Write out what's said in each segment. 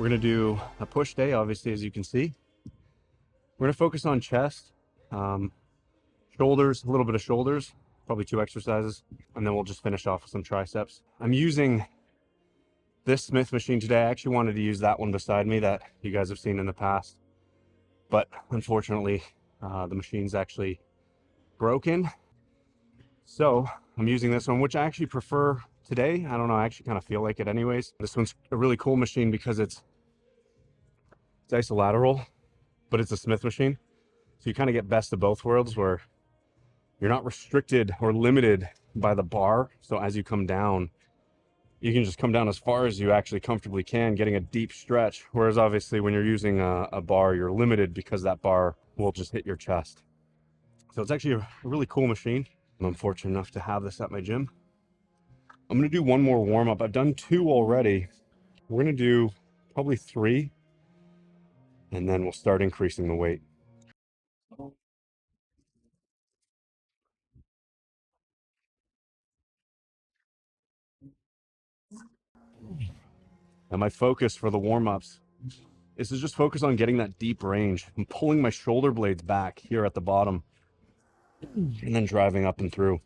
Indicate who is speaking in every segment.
Speaker 1: We're gonna do a push day, obviously, as you can see. We're gonna focus on chest, shoulders, a little bit of shoulders, probably 2 exercises, and then we'll just finish off with some triceps. I'm using this Smith machine today. I actually wanted to use that one beside me that you guys have seen in the past, but unfortunately, the machine's actually broken. So I'm using this one, which I actually prefer today. I don't know, I actually kind of feel like it anyways. This one's a really cool machine because it's Isolateral, but it's a Smith machine. So you kind of get best of both worlds where you're not restricted or limited by the bar. So as you come down, you can just come down as far as you actually comfortably can, getting a deep stretch. Whereas obviously when you're using a bar, you're limited because that bar will just hit your chest. So it's actually a really cool machine. I'm fortunate enough to have this at my gym. I'm gonna do one more warm up. I've done 2 already. We're gonna do probably 3, and then we'll start increasing the weight. And my focus for the warm-ups is to just focus on getting that deep range. I'm pulling my shoulder blades back here at the bottom and then driving up and through.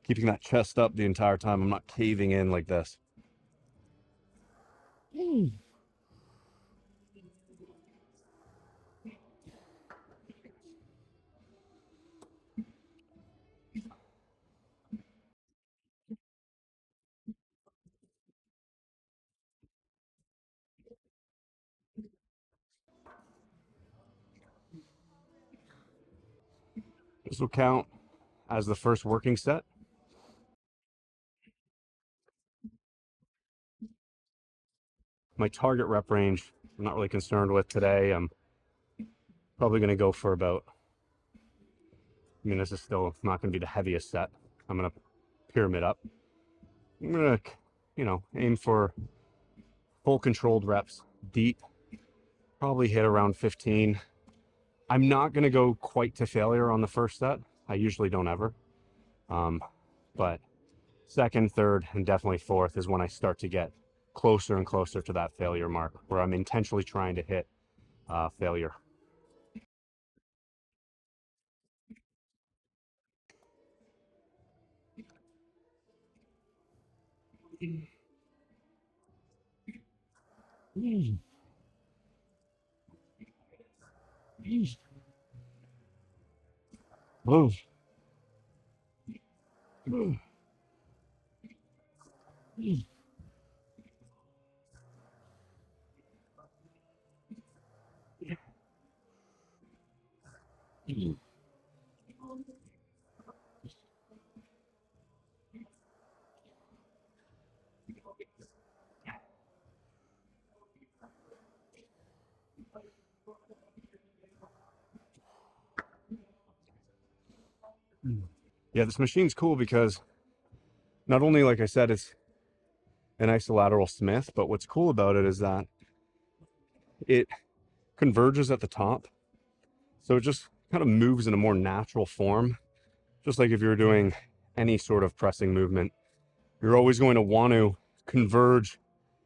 Speaker 1: Keeping that chest up the entire time. I'm not caving in like this. This will count as the first working set. My target rep range, I'm not really concerned with today. I'm probably going to go for about, this is still not going to be the heaviest set. I'm going to pyramid up. I'm going to, aim for full controlled reps, deep, probably hit around 15. I'm not going to go quite to failure on the first set. I usually don't ever. But second, third, and definitely fourth is when I start to get closer and closer to that failure mark where I'm intentionally trying to hit failure. Move. Yeah, this machine's cool because not only, like I said, it's an Isolateral Smith, but what's cool about it is that it converges at the top. So it just kind of moves in a more natural form. Just like if you're doing any sort of pressing movement, you're always going to want to converge,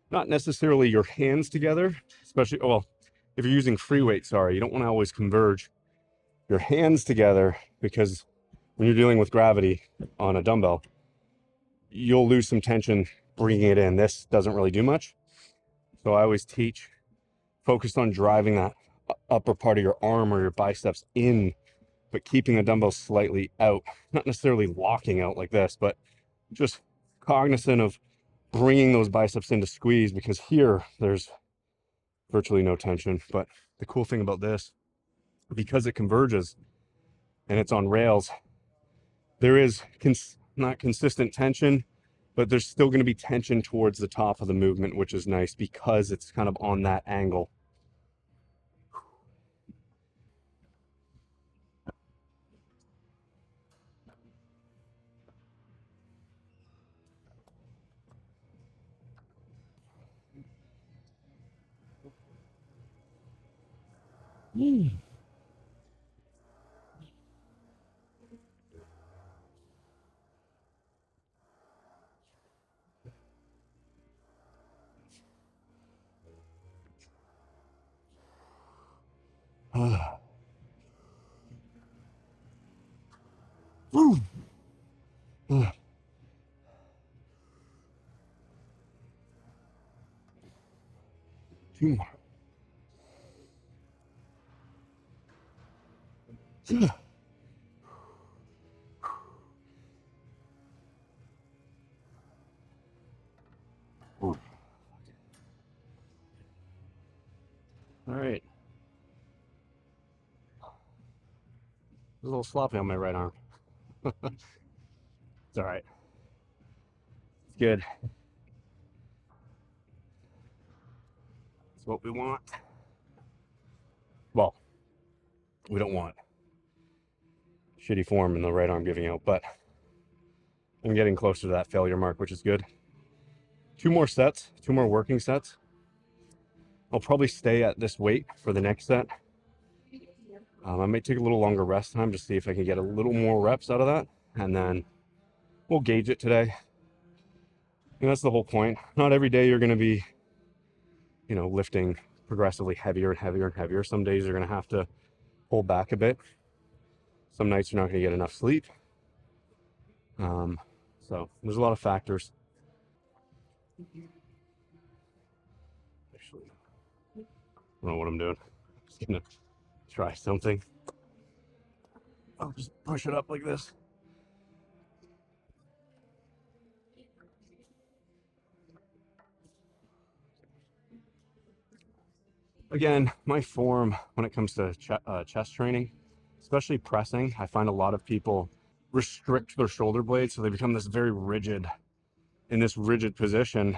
Speaker 1: not necessarily your hands together, especially, well, if you're using free weight, sorry, you don't want to always converge your hands together because when you're dealing with gravity on a dumbbell, you'll lose some tension bringing it in. This doesn't really do much. So I always teach focused on driving that upper part of your arm or your biceps in, but keeping the dumbbell slightly out, not necessarily locking out like this, but just cognizant of bringing those biceps into squeeze, because here there's virtually no tension. But the cool thing about this, because it converges and it's on rails, there is not consistent tension, but there's still going to be tension towards the top of the movement, which is nice because it's kind of on that angle. 2 more. All right. A little sloppy on my right arm. It's all right. It's good. It's what we want. Well, we don't want shitty form in the right arm giving out, but I'm getting closer to that failure mark, which is good. 2 more sets, 2 more working sets. I'll probably stay at this weight for the next set. I might take a little longer rest time to see if I can get a little more reps out of that, and then we'll gauge it today. And that's the whole point. Not every day you're going to be, you know, lifting progressively heavier and heavier and heavier. Some days you're going to have to pull back a bit. Some nights you're not going to get enough sleep. So there's a lot of factors. Actually, I don't know what I'm doing. I'm just going to try something. I'll just push it up like this. Again, my form when it comes to chest training, especially pressing, I find a lot of people restrict their shoulder blades, so they become this very rigid, in this rigid position.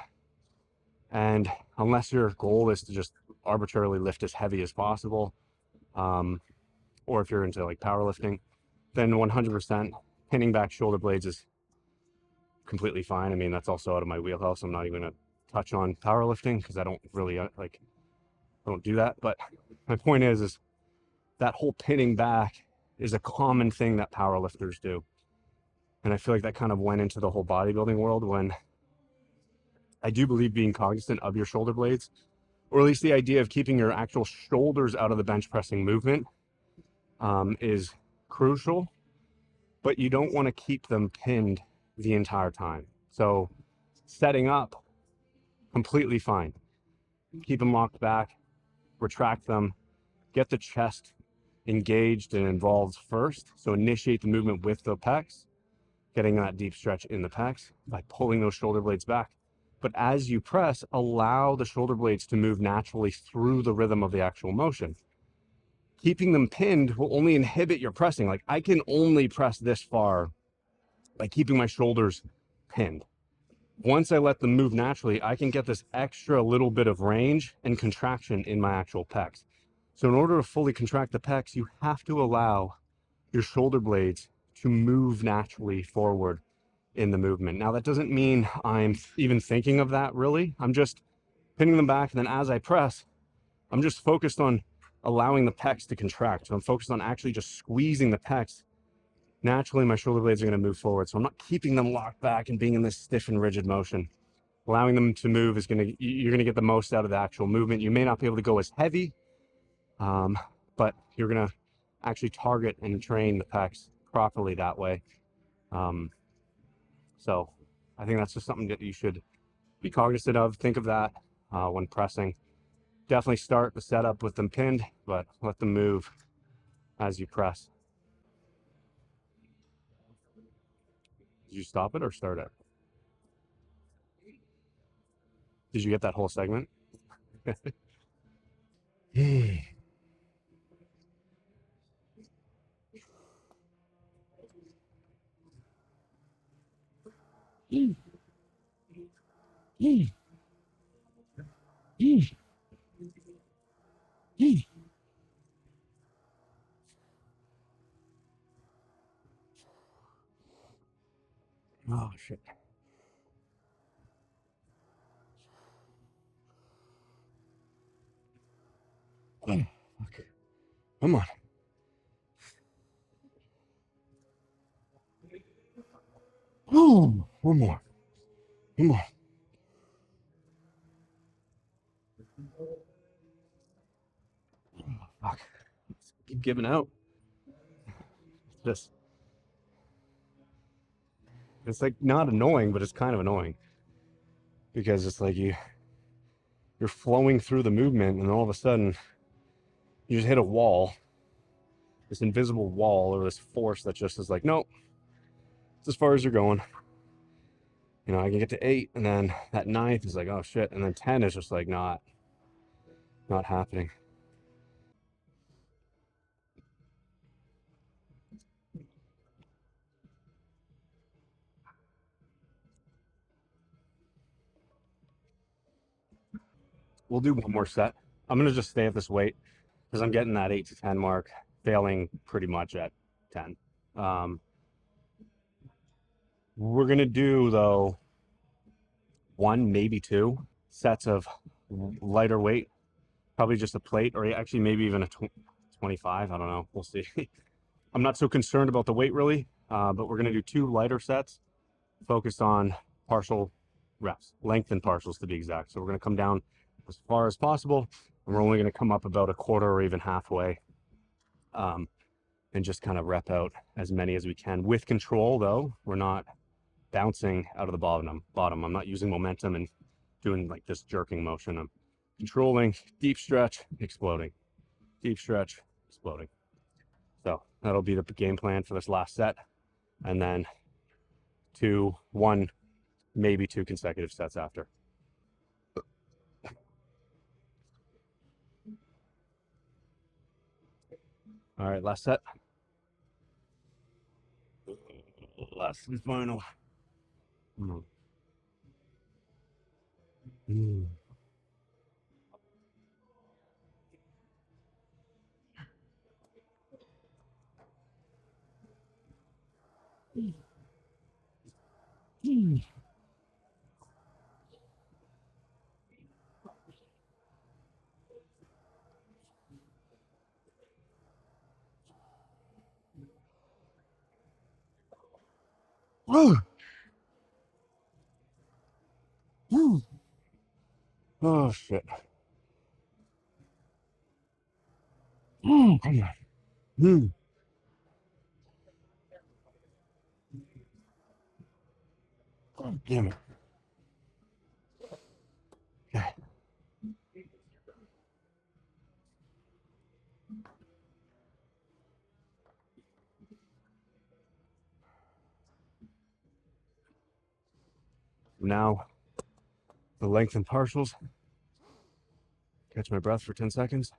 Speaker 1: And unless your goal is to just arbitrarily lift as heavy as possible, or if you're into like powerlifting, then 100% pinning back shoulder blades is completely fine. I mean, that's also out of my wheelhouse. I'm not even gonna touch on powerlifting because I don't really I don't do that. But my point is that whole pinning back is a common thing that powerlifters do. And I feel like that kind of went into the whole bodybuilding world, when I do believe being cognizant of your shoulder blades, or at least the idea of keeping your actual shoulders out of the bench pressing movement, is crucial, but you don't want to keep them pinned the entire time. So setting up, completely fine. Keep them locked back, retract them, get the chest engaged and involved first. So initiate the movement with the pecs, getting that deep stretch in the pecs by pulling those shoulder blades back. But as you press, allow the shoulder blades to move naturally through the rhythm of the actual motion. Keeping them pinned will only inhibit your pressing. Like, I can only press this far by keeping my shoulders pinned. Once I let them move naturally, I can get this extra little bit of range and contraction in my actual pecs. So in order to fully contract the pecs, you have to allow your shoulder blades to move naturally forward in the movement. Now, that doesn't mean I'm even thinking of that really. I'm just pinning them back, and then as I press, I'm just focused on allowing the pecs to contract. So I'm focused on actually just squeezing the pecs. Naturally, my shoulder blades are going to move forward. So I'm not keeping them locked back and being in this stiff and rigid motion. Allowing them to move is you're going to get the most out of the actual movement. You may not be able to go as heavy, but you're going to actually target and train the pecs properly that way. So I think that's just something that you should be cognizant of. Think of that when pressing. Definitely start the setup with them pinned, but let them move as you press. Did you stop it or start it? Did you get that whole segment? Oh, shit. Okay. Come on. Oh, one more. Come on. Fuck. Keep giving out. It's like not annoying, but it's kind of annoying, because it's like you're flowing through the movement, and all of a sudden you just hit a wall, this invisible wall or this force that just is like, nope, it's as far as you're going. You know, I can get to 8, and then that 9th is like, oh shit, and then 10 is just like not happening. We'll do one more set. I'm gonna just stay at this weight because I'm getting that 8 to 10 mark, failing pretty much at 10. We're gonna do though 1, maybe 2 sets of lighter weight, probably just a plate, or actually maybe even a 25. I don't know. We'll see. I'm not so concerned about the weight really, but we're gonna do 2 lighter sets focused on partial reps, lengthened partials to be exact. So we're gonna come down as far as possible, and we're only gonna come up about a quarter or even halfway, and just kind of rep out as many as we can with control. Though we're not bouncing out of the bottom. I'm not using momentum and doing like this jerking motion. I'm controlling, deep stretch, exploding, deep stretch, exploding. So that'll be the game plan for this last set, and then 1, maybe 2 consecutive sets after. All right, last set. Last and final. Oh shit. Damn it. Okay. Now the lengthened partials. Catch my breath for 10 seconds.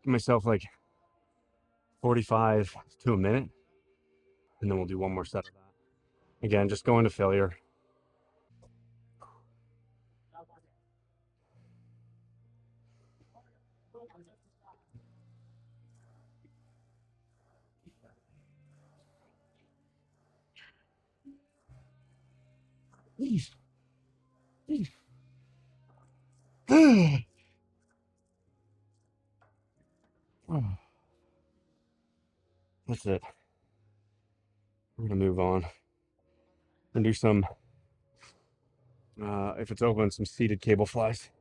Speaker 1: Give myself like 45 to a minute, and then we'll do one more set of that. Again, just going to failure. That's it. We're gonna move on and do some, if it's open, some seated cable flies.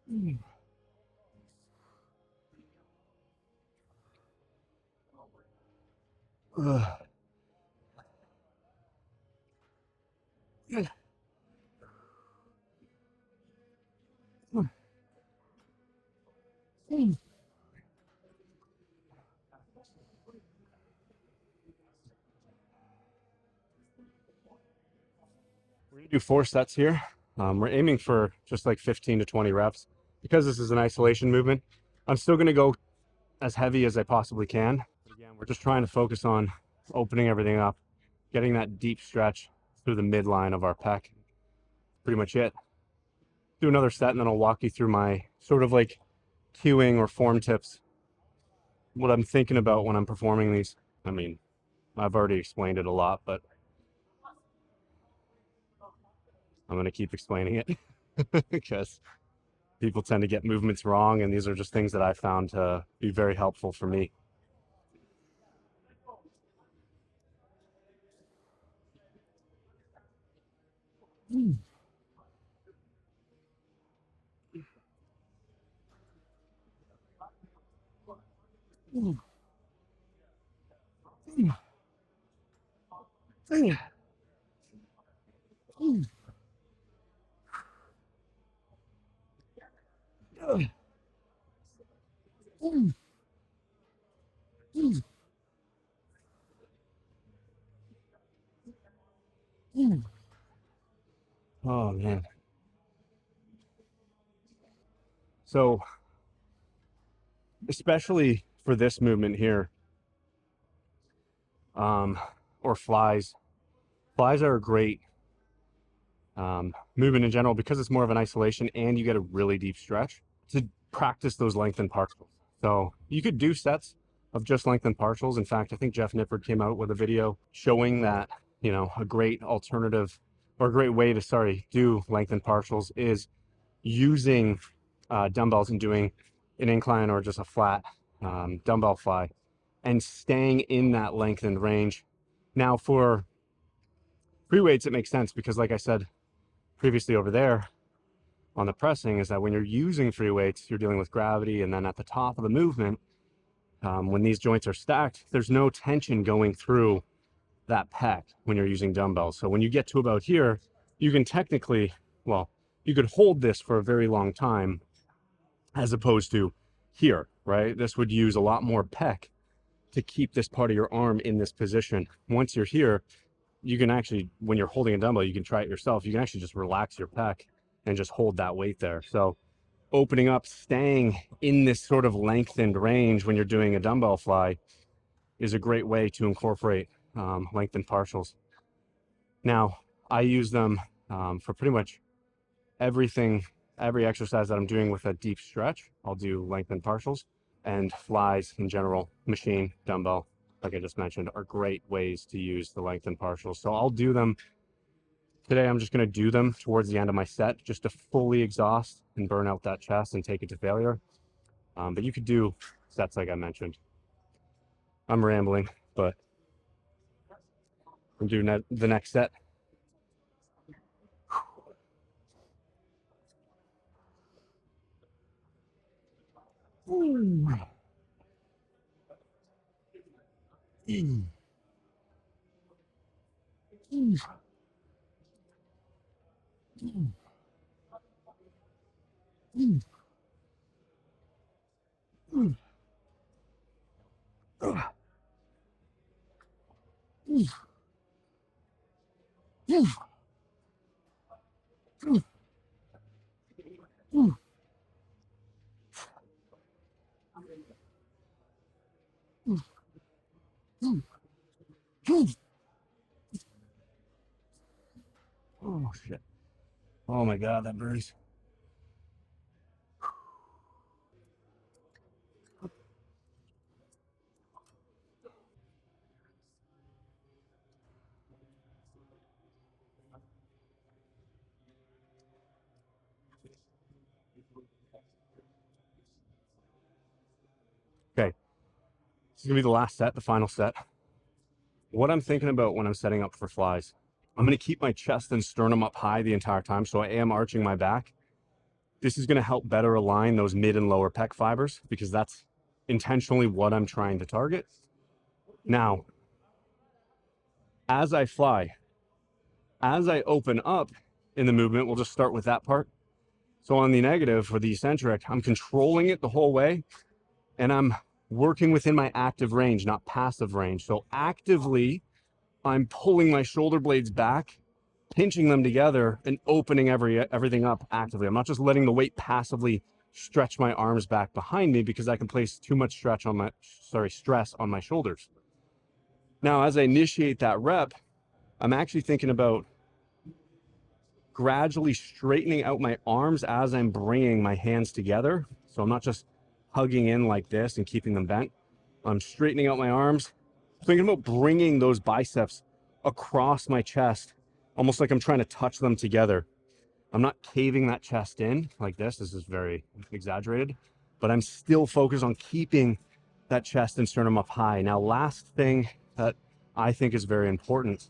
Speaker 1: We're gonna do 4 sets here. We're aiming for just like 15 to 20 reps. Because this is an isolation movement, I'm still gonna go as heavy as I possibly can. But again, we're just trying to focus on opening everything up getting that deep stretch through the midline of our pec. Pretty much it. Do another set and then I'll walk you through my sort of like cueing or form tips, what I'm thinking about when I'm performing these. I mean, I've already explained it a lot, but I'm going to keep explaining it because people tend to get movements wrong, and these are just things that I found to be very helpful for me. Oh man. So especially for this movement here, or flies. Flies are a great movement in general because it's more of an isolation and you get a really deep stretch to practice those lengthened partials. So you could do sets of just lengthened partials. In fact, I think Jeff Nippard came out with a video showing that, you know, a great alternative or a great way to, do lengthened partials is using dumbbells and doing an incline or just a flat dumbbell fly and staying in that lengthened range. Now for free weights, it makes sense because like I said previously over there on the pressing is that when you're using free weights, you're dealing with gravity. And then at the top of the movement, when these joints are stacked, there's no tension going through that pec when you're using dumbbells. So when you get to about here, you can technically, well, you could hold this for a very long time as opposed to here, right? This would use a lot more pec to keep this part of your arm in this position. Once you're here, you can actually, when you're holding a dumbbell, you can try it yourself. You can actually just relax your pec and just hold that weight there. So opening up, staying in this sort of lengthened range when you're doing a dumbbell fly is a great way to incorporate lengthened partials. Now, I use them for pretty much everything, every exercise that I'm doing with a deep stretch. I'll do lengthened partials, and flies in general, machine, dumbbell, like I just mentioned, are great ways to use the lengthened partials. So I'll do them today. I'm just going to do them towards the end of my set just to fully exhaust and burn out that chest and take it to failure. But you could do sets like I mentioned. I'm rambling, but I'm doing the next set. Oh shit. Oh my God, that burns. Okay, this is gonna be the last set, the final set. What I'm thinking about when I'm setting up for flies, I'm gonna keep my chest and sternum up high the entire time, so I am arching my back. This is gonna help better align those mid and lower pec fibers because that's intentionally what I'm trying to target. Now, as I fly, as I open up in the movement, we'll just start with that part. So on the negative or the eccentric, I'm controlling it the whole way and I'm working within my active range, not passive range. So actively, I'm pulling my shoulder blades back, pinching them together and opening everything up actively. I'm not just letting the weight passively stretch my arms back behind me because I can place too much stress on my shoulders. Now, as I initiate that rep, I'm actually thinking about gradually straightening out my arms as I'm bringing my hands together. So I'm not just hugging in like this and keeping them bent. I'm straightening out my arms, thinking about bringing those biceps across my chest, almost like I'm trying to touch them together. I'm not caving that chest in like this. This is very exaggerated, but I'm still focused on keeping that chest and sternum up high. Now, last thing that I think is very important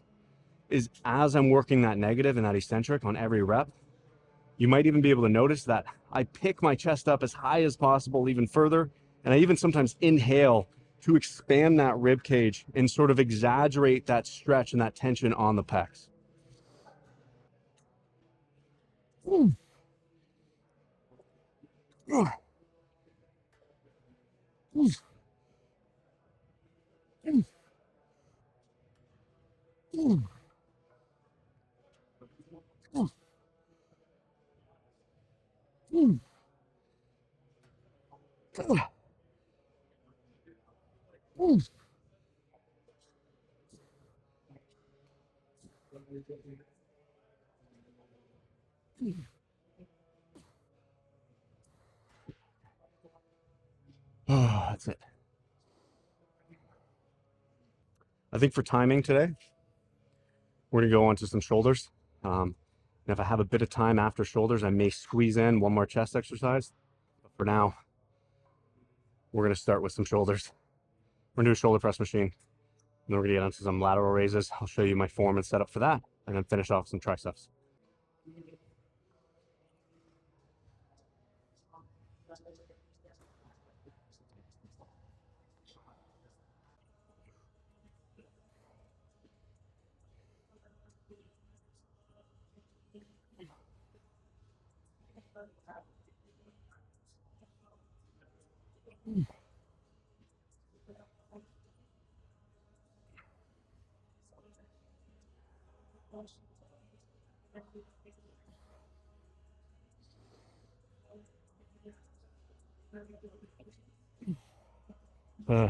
Speaker 1: is as I'm working that negative and that eccentric on every rep, you might even be able to notice that I pick my chest up as high as possible, even further. And I even sometimes inhale to expand that rib cage and sort of exaggerate that stretch and that tension on the pecs. Oh, that's it. I think for timing today, we're gonna go on to some shoulders. And if I have a bit of time after shoulders, I may squeeze in one more chest exercise. But for now, we're gonna start with some shoulders. We're gonna do a shoulder press machine. And then we're gonna get onto some lateral raises. I'll show you my form and setup for that, and then finish off some triceps. Uh,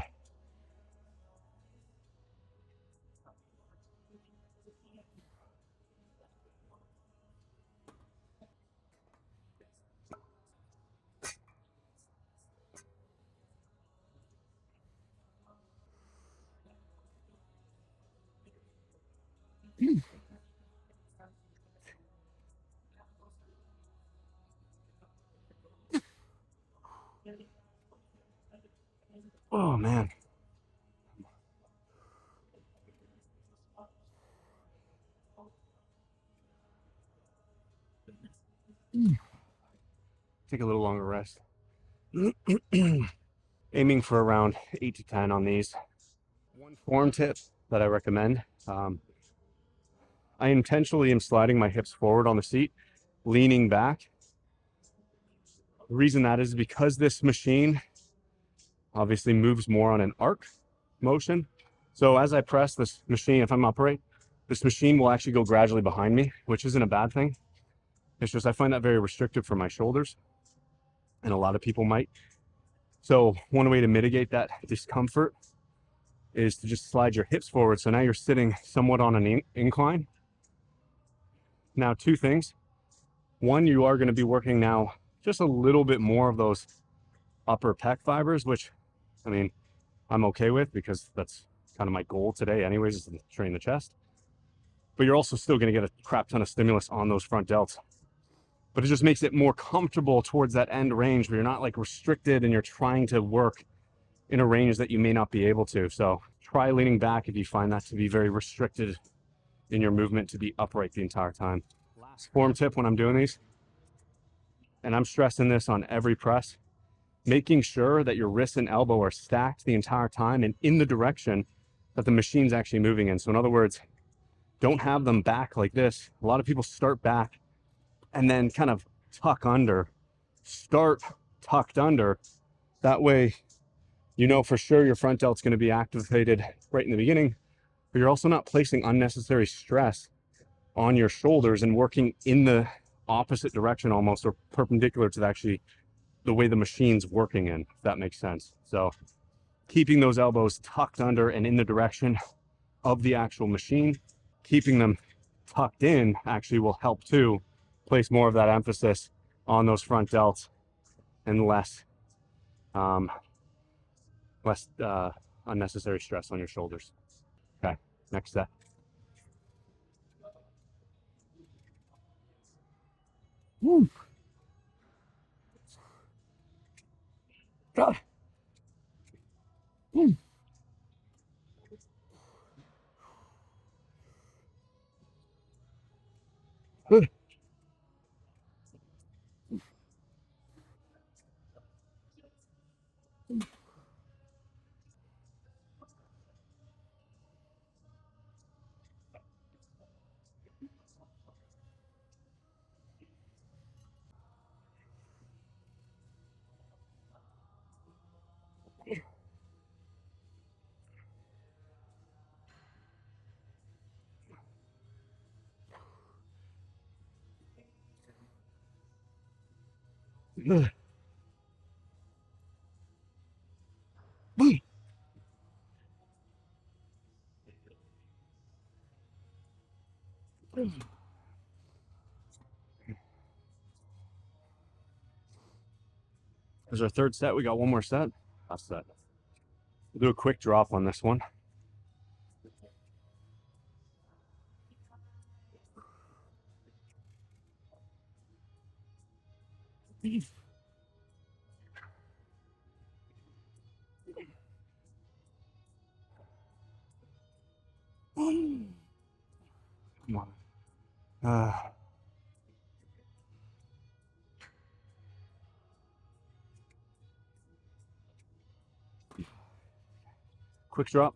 Speaker 1: oh man. Take a little longer rest. Aiming for around 8 to 10 on these. One form tip that I recommend, I intentionally am sliding my hips forward on the seat, leaning back. The reason that is because this machine obviously moves more on an arc motion. So as I press this machine, if I'm upright, this machine will actually go gradually behind me, which isn't a bad thing. It's just I find that very restrictive for my shoulders, and a lot of people might. So one way to mitigate that discomfort is to just slide your hips forward. So now you're sitting somewhat on an incline. Now, two things. One, you are going to be working now just a little bit more of those upper pec fibers, which, I mean, I'm okay with because that's kind of my goal today anyways, is to train the chest. But you're also still going to get a crap ton of stimulus on those front delts. But it just makes it more comfortable towards that end range where you're not like restricted and you're trying to work in a range that you may not be able to. So try leaning back if you find that to be very restricted in your movement to be upright the entire time. Last form tip when I'm doing these, and I'm stressing this on every press, making sure that your wrist and elbow are stacked the entire time and in the direction that the machine's actually moving in. So in other words, don't have them back like this. A lot of people start back and then kind of tuck under. Start tucked under. That way, you know for sure your front delt's going to be activated right in the beginning, but you're also not placing unnecessary stress on your shoulders and working in the opposite direction almost, or perpendicular to actually the way the machine's working in, if that makes sense. So keeping those elbows tucked under and in the direction of the actual machine. keeping them tucked in actually will help too, place more of that emphasis on those front delts and less unnecessary stress on your shoulders. Okay, next set. Woo. God. Woo. Good. Good. Boom. There's our third set. We got one more set. Last set. We'll do a quick drop on this one. Come on. Quick drop.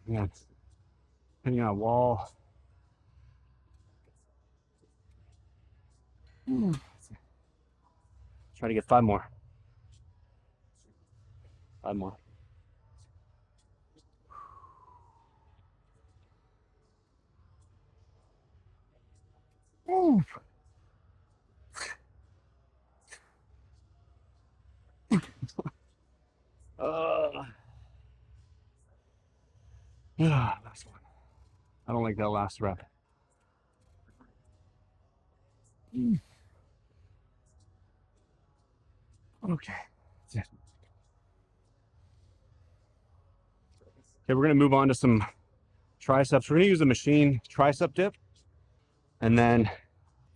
Speaker 1: Yeah, depending on a wall. Try to get 5 more. 5 more. Last one. I don't like that last rep. Okay. That's it. Okay, we're gonna move on to some triceps. We're gonna use a machine tricep dip, and then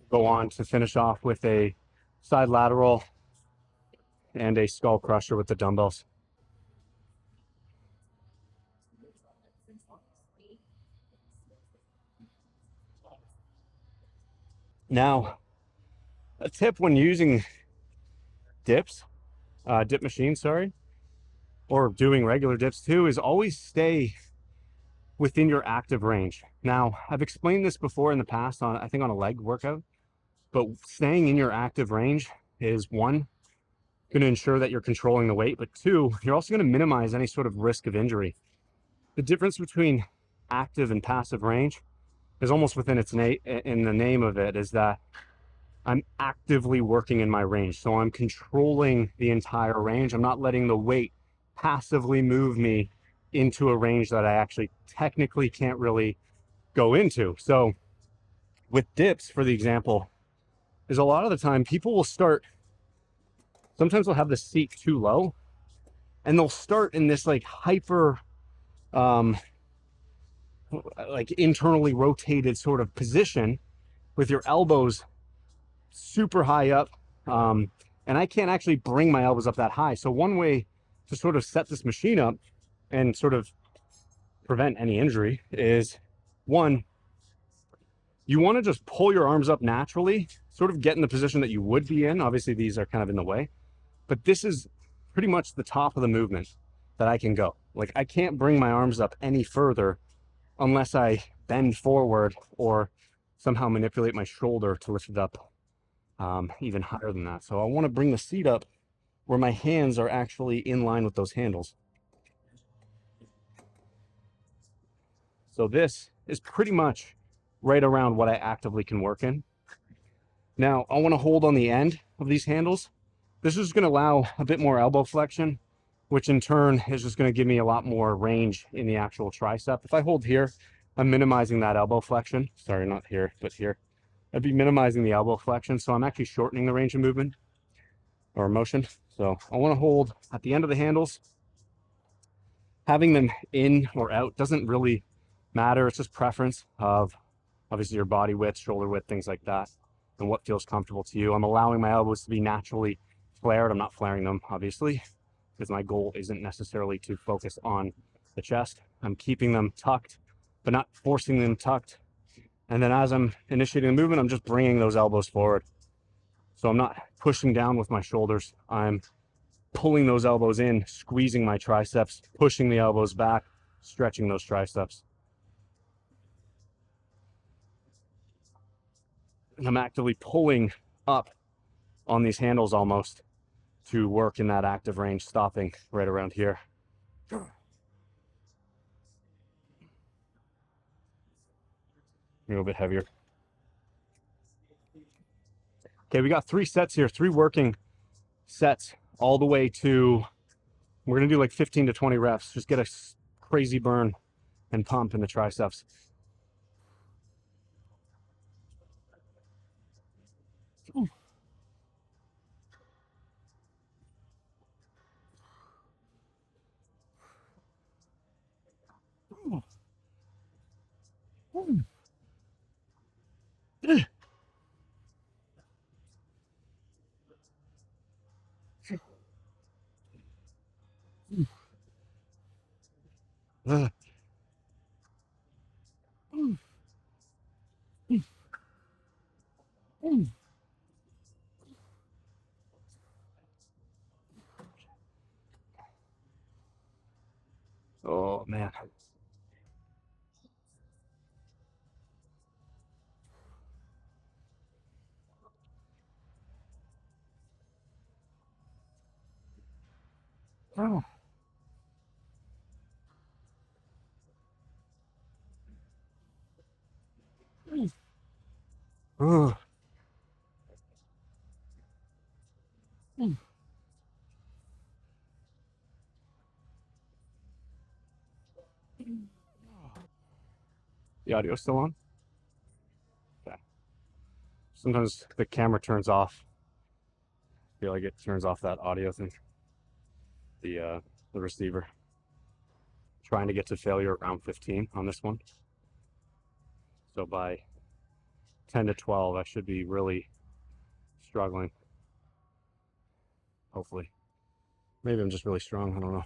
Speaker 1: go on to finish off with a side lateral and a skull crusher with the dumbbells. Now, a tip when using dips, dip machines, sorry, or doing regular dips too, is always stay within your active range. Now, I've explained this before in the past on, I think on a leg workout, but staying in your active range is one, going to ensure that you're controlling the weight, but two, you're also going to minimize any sort of risk of injury. The difference between active and passive range is almost within its in the name of it, is that I'm actively working in my range. So I'm controlling the entire range. I'm not letting the weight passively move me into a range that I actually technically can't really go into. So with dips, for the example, is a lot of the time people will start, sometimes they'll have the seat too low and they'll start in this like hyper, like internally rotated sort of position with your elbows super high up. And I can't actually bring my elbows up that high. So one way to sort of set this machine up and sort of prevent any injury is, one, you want to just pull your arms up naturally, sort of get in the position that you would be in. Obviously these are kind of in the way, but this is pretty much the top of the movement that I can go. Like I can't bring my arms up any further unless I bend forward or somehow manipulate my shoulder to lift it up even higher than that. So I want to bring the seat up where my hands are actually in line with those handles. So this is pretty much right around what I actively can work in. Now I want to hold on the end of these handles. This is going to allow a bit more elbow flexion, which in turn is just going to give me a lot more range in the actual tricep. If I hold here, I'm minimizing that elbow flexion. Sorry, not here, but here. I'd be minimizing the elbow flexion. So I'm actually shortening the range of movement or motion. So I want to hold at the end of the handles. Having them in or out doesn't really matter. It's just preference of obviously your body width, shoulder width, things like that, and what feels comfortable to you. I'm allowing my elbows to be naturally flared. I'm not flaring them, obviously, because my goal isn't necessarily to focus on the chest. I'm keeping them tucked, but not forcing them tucked. And then as I'm initiating the movement, I'm just bringing those elbows forward. So I'm not pushing down with my shoulders. I'm pulling those elbows in, squeezing my triceps, pushing the elbows back, stretching those triceps. And I'm actively pulling up on these handles almost to work in that active range, stopping right around here. A little bit heavier. Okay, we got 3 sets here, 3 working sets all the way to, we're gonna do like 15 to 20 reps. Just get a crazy burn and pump in the triceps. Oh man. Oh. Oh. The audio still on? Okay. Sometimes the camera turns off. I feel like it turns off that audio thing. The receiver. Trying to get to failure around 15 on this one. So by 10 to 12, I should be really struggling. Hopefully. Maybe I'm just really strong. I don't know.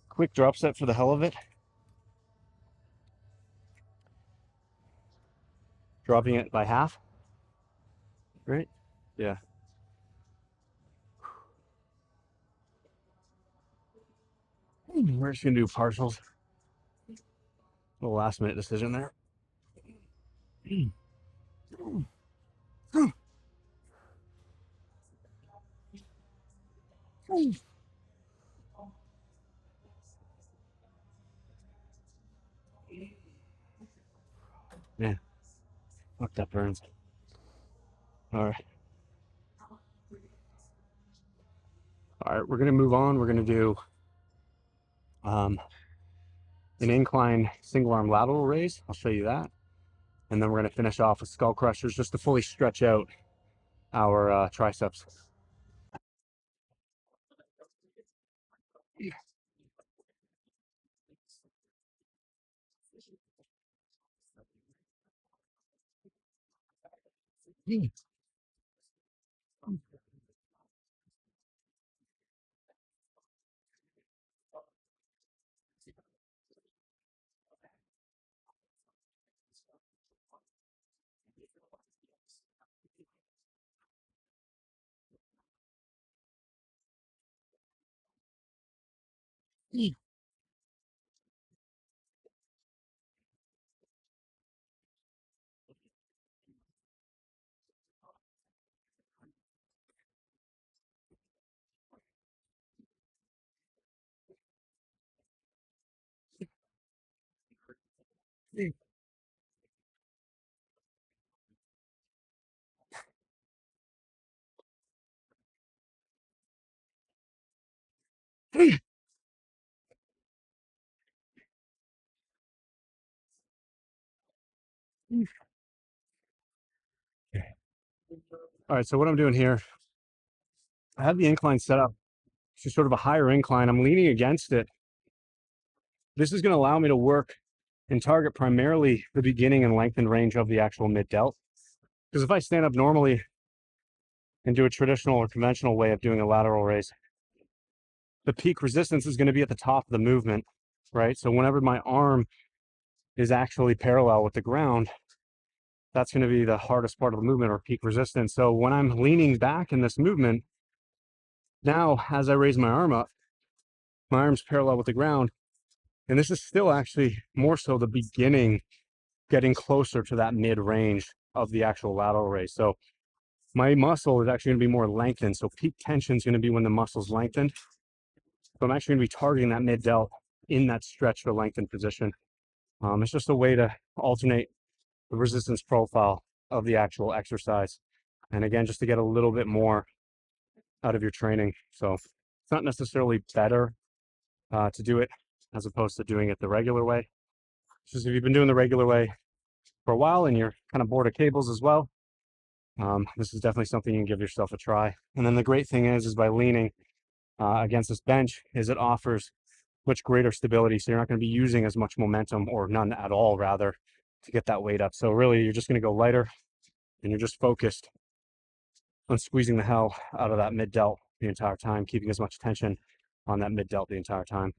Speaker 1: Quick drop set for the hell of it. Dropping it by half. Right? Yeah. We're just gonna do partials. A little last minute decision there. Man, fuck, that burns. All right. All right, we're gonna move on. We're gonna do an incline single arm lateral raise. I'll show you that. And then we're gonna finish off with skull crushers just to fully stretch out our triceps. All right, so what I'm doing here, I have the incline set up to sort of a higher incline. I'm leaning against it. This is going to allow me to work and target primarily the beginning and lengthened range of the actual mid delt. Because if I stand up normally and do a traditional or conventional way of doing a lateral raise, the peak resistance is going to be at the top of the movement, right? So whenever my arm is actually parallel with the ground, that's going to be the hardest part of the movement, or peak resistance. So when I'm leaning back in this movement, now as I raise my arm up, my arm's parallel with the ground. And this is still actually more so the beginning, getting closer to that mid range of the actual lateral raise. So my muscle is actually going to be more lengthened. So peak tension is going to be when the muscle's lengthened. So I'm actually going to be targeting that mid delt in that stretched or lengthened position. It's just a way to alternate the resistance profile of the actual exercise. And again, just to get a little bit more out of your training. So it's not necessarily better to do it as opposed to doing it the regular way. It's just if you've been doing the regular way for a while and you're kind of bored of cables as well, this is definitely something you can give yourself a try. And then the great thing is by leaning against this bench is it offers much greater stability. So you're not going to be using as much momentum, or none at all rather, to get that weight up. So really you're just going to go lighter and you're just focused on squeezing the hell out of that mid delt the entire time, keeping as much tension on that mid delt the entire time.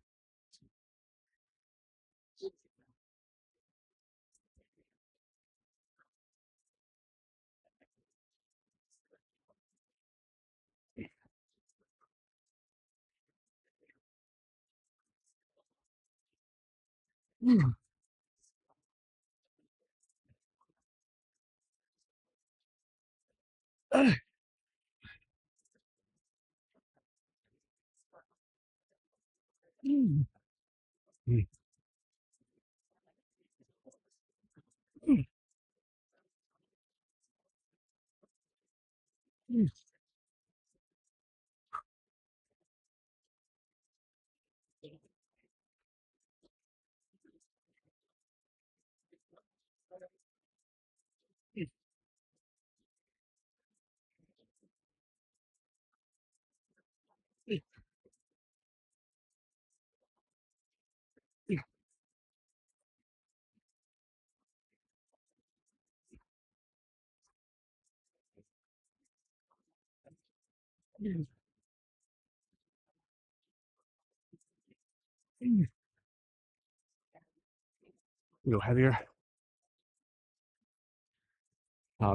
Speaker 1: Go heavier.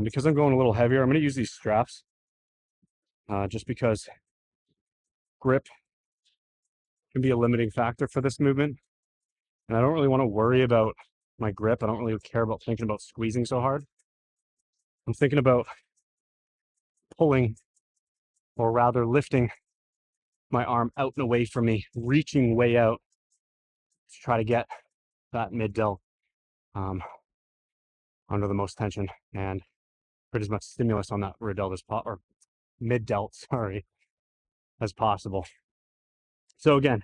Speaker 1: Because I'm going a little heavier, I'm going to use these straps just because grip can be a limiting factor for this movement. And I don't really want to worry about my grip. I don't really care about thinking about squeezing so hard. I'm thinking about pulling, or rather lifting my arm out and away from me, reaching way out to try to get that mid delt under the most tension and put as much stimulus on that rear delt or mid delt, sorry, as possible. So again,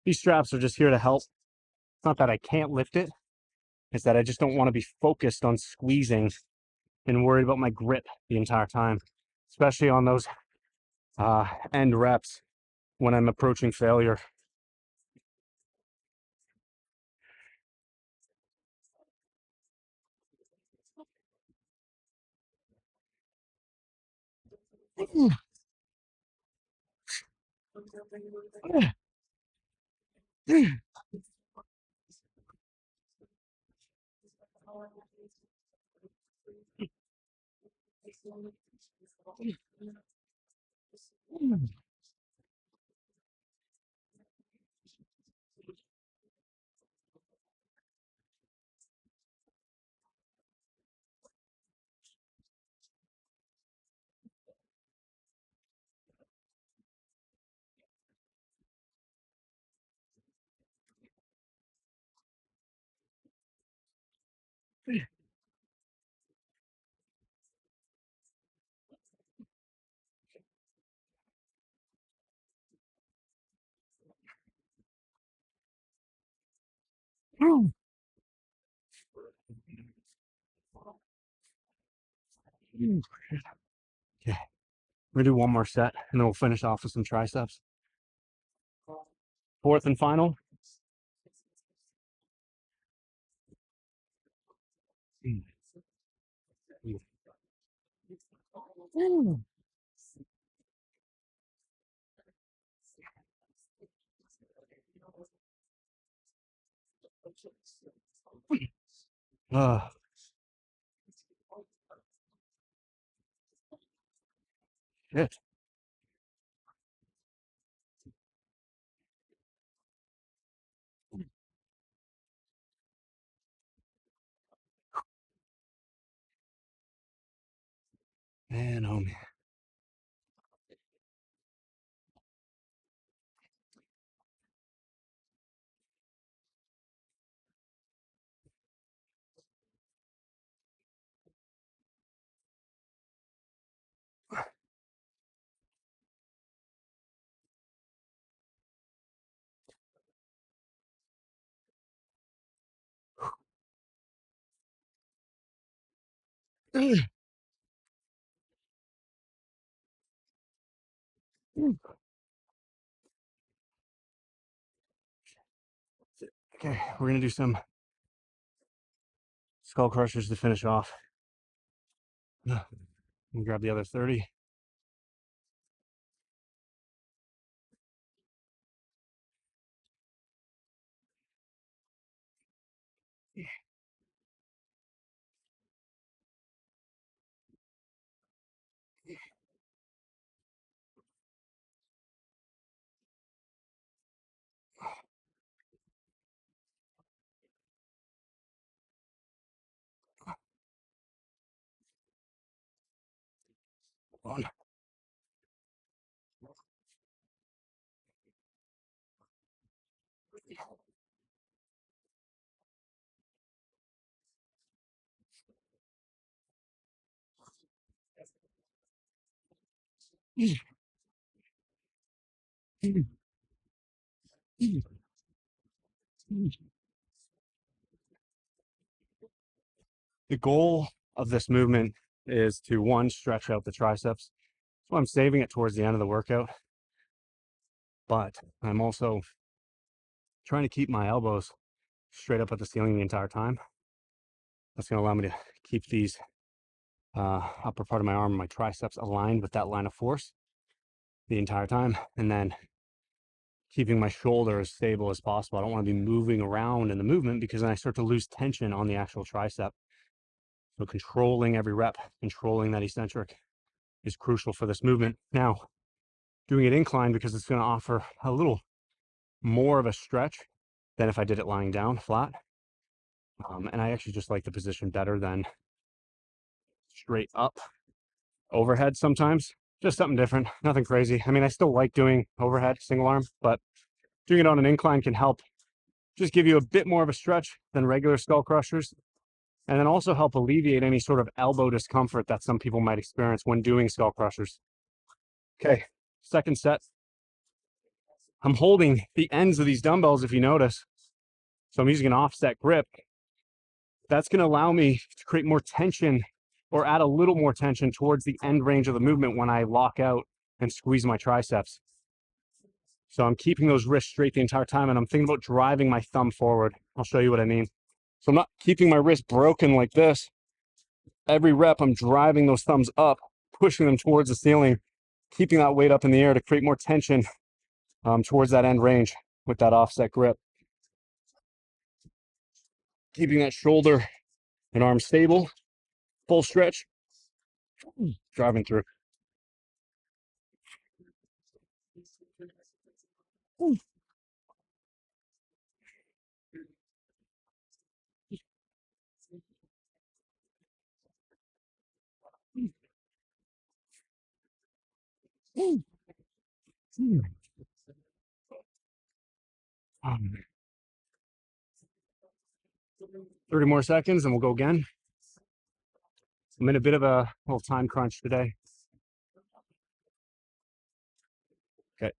Speaker 1: these straps are just here to help. It's not that I can't lift it, it's that I just don't want to be focused on squeezing and worried about my grip the entire time, especially on those end reps when I'm approaching failure. Okay, we're gonna do one more set and then we'll finish off with some triceps. Fourth and final. Uh, shit. Man, oh man. Okay, we're gonna do some skull crushers to finish off. Grab the other 30. One. The goal of this movement is to, one, stretch out the triceps. So I'm saving it towards the end of the workout, but I'm also trying to keep my elbows straight up at the ceiling the entire time. That's going to allow me to keep these upper part of my arm, my triceps, aligned with that line of force the entire time, and then keeping my shoulder as stable as possible. I don't want to be moving around in the movement because then I start to lose tension on the actual tricep. So controlling every rep, controlling that eccentric is crucial for this movement. Now, doing it inclined because it's going to offer a little more of a stretch than if I did it lying down flat. And I actually just like the position better than straight up overhead sometimes. Just something different, nothing crazy. I mean, I still like doing overhead single arm, but doing it on an incline can help just give you a bit more of a stretch than regular skull crushers, and then also help alleviate any sort of elbow discomfort that some people might experience when doing skull crushers. Okay, second set. I'm holding the ends of these dumbbells, if you notice. So I'm using an offset grip. That's going to allow me to create more tension or add a little more tension towards the end range of the movement when I lock out and squeeze my triceps. So I'm keeping those wrists straight the entire time, and I'm thinking about driving my thumb forward. I'll show you what I mean. So I'm not keeping my wrist broken like this. Every rep, I'm driving those thumbs up pushing them towards the ceiling, keeping that weight up in the air to create more tension towards that end range with that offset grip. Keeping that shoulder and arm stable, full stretch, driving through. Um, 30 more seconds and we'll go again. I'm in a bit of a little time crunch today. Okay.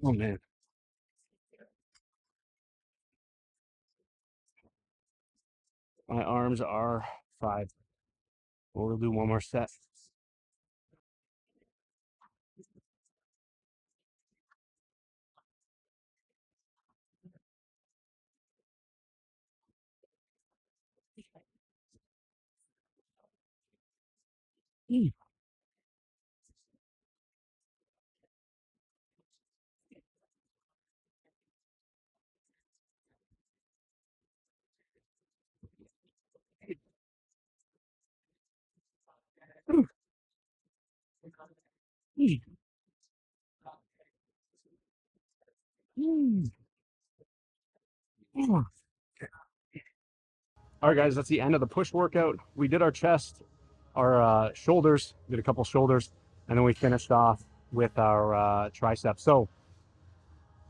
Speaker 1: Oh man. My arms are fried. We'll do one more set. All right, guys, that's the end of the push workout. We did our chest, our shoulders, did a couple shoulders, and then we finished off with our triceps. So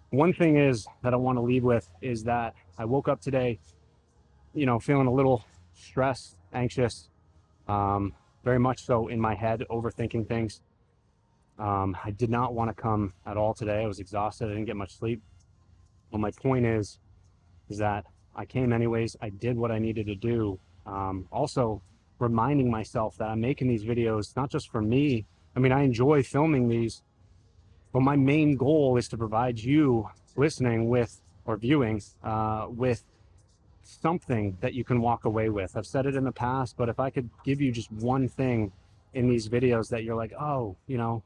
Speaker 1: one thing is that I want to leave with is that I woke up today, you know, feeling a little stressed, anxious, very much so in my head, overthinking things. I did not want to come at all today. I was exhausted. I didn't get much sleep. Well, my point is that I came anyways. I did what I needed to do. Also reminding myself that I'm making these videos not just for me. I mean, I enjoy filming these, but my main goal is to provide you listening with or viewing with something that you can walk away with. I've said it in the past, but if I could give you just one thing in these videos that you're like, oh, you know,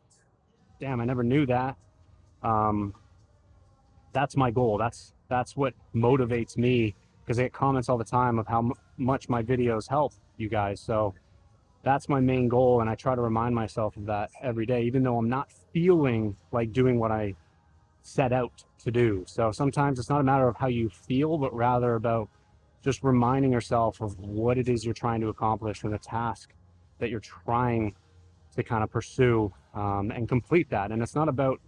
Speaker 1: damn, I never knew that. That's my goal. That's what motivates me, because I get comments all the time of how much my videos help you guys. So that's my main goal, and I try to remind myself of that every day, even though I'm not feeling like doing what I set out to do. So sometimes it's not a matter of how you feel, but rather about just reminding yourself of what it is you're trying to accomplish and the task that you're trying to kind of pursue and complete that. And it's not about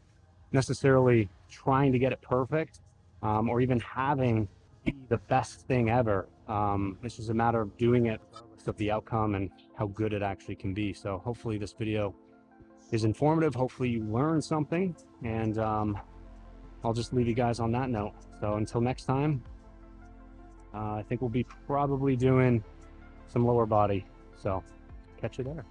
Speaker 1: necessarily trying to get it perfect or even having the best thing ever. It's just a matter of doing it regardless of the outcome and how good it actually can be. So hopefully this video is informative. Hopefully you learned something, and I'll just leave you guys on that note. So until next time, I think we'll be probably doing some lower body. So catch you there.